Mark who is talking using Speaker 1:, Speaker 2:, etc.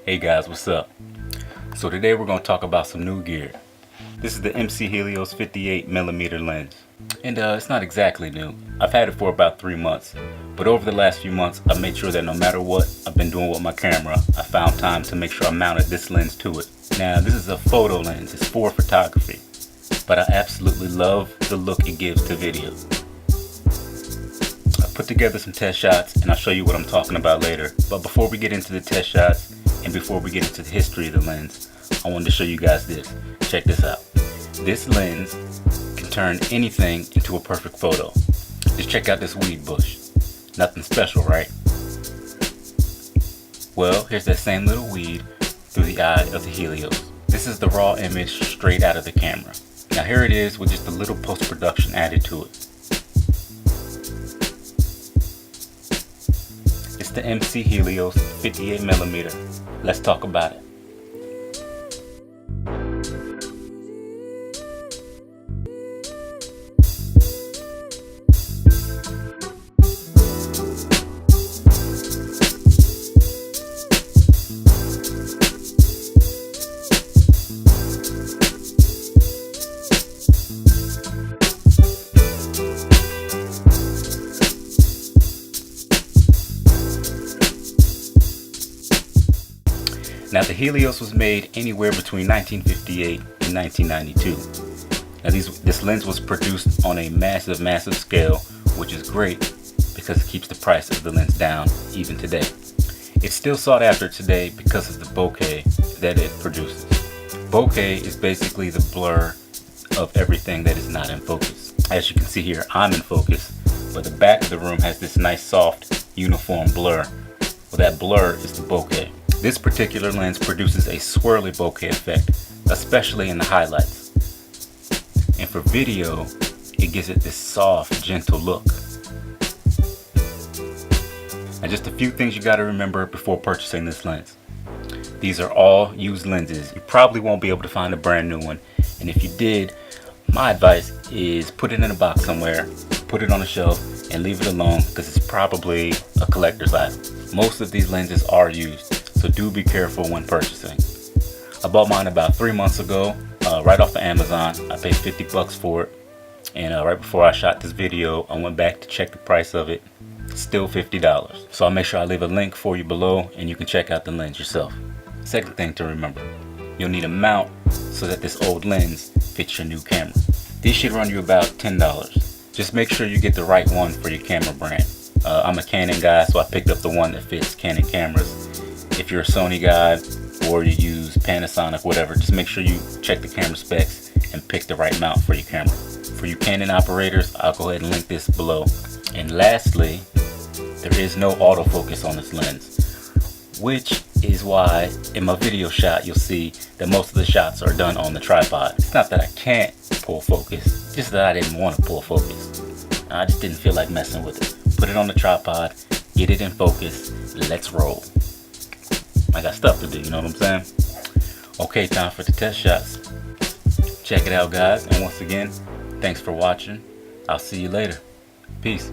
Speaker 1: Hey guys, what's up? So today we're going to talk about some new gear. This is the MC Helios 58mm lens. And it's not exactly new. I've had it for about 3 months. But over the last few months, I've made sure that no matter what I've been doing with my camera, I found time to make sure I mounted this lens to it. Now, this is a photo lens. It's for photography. But I absolutely love the look it gives to video. I put together some test shots and I'll show you what I'm talking about later. But before we get into the test shots and before we get into the history of the lens, I wanted to show you guys this. Check this out. This lens can turn anything into a perfect photo. Just check out this weed bush. Nothing special, right? Well, here's that same little weed through the eye of the Helios. This is the raw image straight out of the camera. Now here it is with just a little post-production added to it. It's the MC Helios 58mm. Let's talk about it. Now the Helios was made anywhere between 1958 and 1992. Now this lens was produced on a massive scale, which is great because it keeps the price of the lens down even today. It's still sought after today because of the bokeh that it produces. Bokeh is basically the blur of everything that is not in focus. As you can see here, I'm in focus, but the back of the room has this nice soft uniform blur. Well, that blur is the bokeh. This particular lens produces a swirly bokeh effect, especially in the highlights. And for video, it gives it this soft, gentle look. And just a few things you gotta remember before purchasing this lens. These are all used lenses. You probably won't be able to find a brand new one. And if you did, my advice is put it in a box somewhere, put it on a shelf, and leave it alone because it's probably a collector's item. Most of these lenses are used, so do be careful when purchasing. I bought mine about 3 months ago, right off of Amazon. I paid 50 bucks for it. And right before I shot this video, I went back to check the price of it. Still $50. So I'll make sure I leave a link for you below and you can check out the lens yourself. Second thing to remember, you'll need a mount so that this old lens fits your new camera. These should run you about $10. Just make sure you get the right one for your camera brand. I'm a Canon guy, so I picked up the one that fits Canon cameras. If you're a Sony guy or you use Panasonic, whatever, just make sure you check the camera specs and pick the right mount for your camera. For you Canon operators, I'll go ahead and link this below. And lastly, there is no autofocus on this lens, which is why in my video shot you'll see that most of the shots are done on the tripod. It's not that I can't pull focus, just that I didn't want to pull focus. I just didn't feel like messing with it. Put it on the tripod, get it in focus, let's roll. I got stuff to do, you know what I'm saying? Okay, time for the test shots. Check it out, guys, and once again, thanks for watching. I'll see you later. Peace.